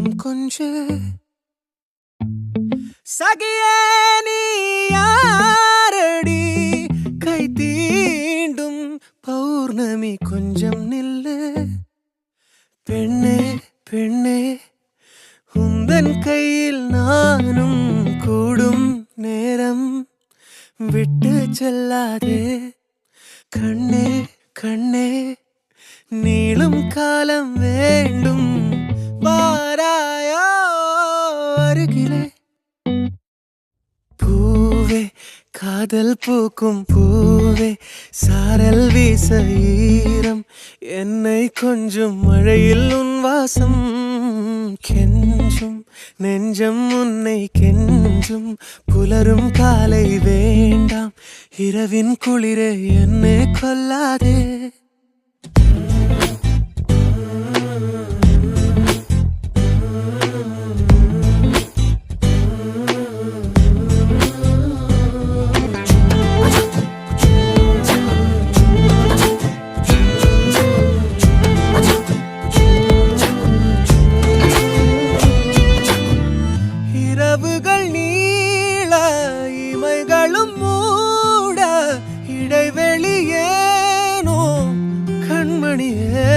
முத்தம் கொஞ்சு சகியே நீ யாரடி கை தீண்டும் பௌர்ணமி கொஞ்சம் நில்லு பெண்ணே பெண்ணே உந்தன் கையில் நானும் கூடும் நேரம் விட்டு செல்லாதே கண்ணே கண்ணே நீளும் காலம் வேண்டும் வாராயோ அருகிலே பூவே காதல் பூக்கும் பூவே சாரல் வீச ஈரம் என்னை கொஞ்சம் மழையில் உன் வாசம் கெஞ்சும் நெஞ்சம் உன்னை கெஞ்சும் புலரும் காலை வேண்டாம் இரவின் குளிரே என்னை கொல்லாதே இரவுகள் நீள இமைகளும் மூட இடைவெளியேனோ கண்மணியே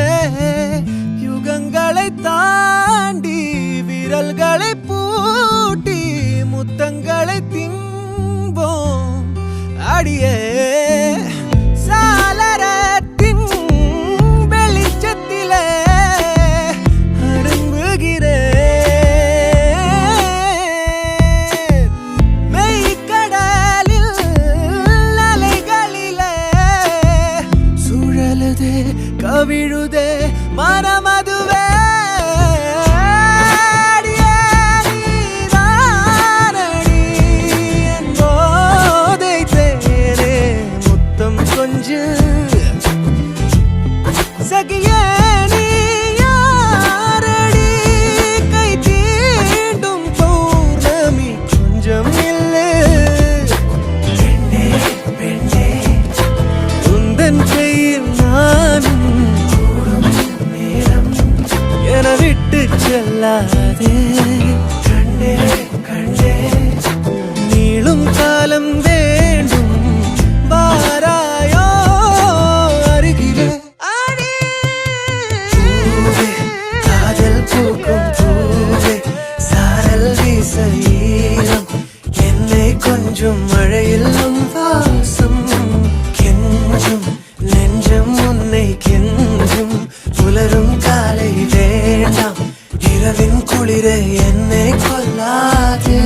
யுகங்களை தாண்டி விரல்களை பூட்டி முத்தங்களை தின்போம் அடியே சாளரத்தின் வெளிச்சத்திலே கவிழுதே மனமதுவே என்போதை தேனே முத்தம் கொஞ்சு சகியே நீ யாரடி கை தீண்டும் பௌர்ணமி கொஞ்சம் இல்லை பெண்ணே பெண்ணே உந்தன் கையில் நானும் என விட்டு செல்லாதே கண்ணே கண்ணே நீளும் காலம் வேண்டும் வாராயோ அருகிலே பூவே காதல் பூக்கும் பூவே சாரல் வீச ஈரம் என்னை கொஞ்சம் மழையில் வாசம் கெஞ்சும் நெஞ்சம் உன்னை கெஞ்சும் புலரும் காலை வேண்டாம் இரவின் குளிரை என்னை கொல்லாதே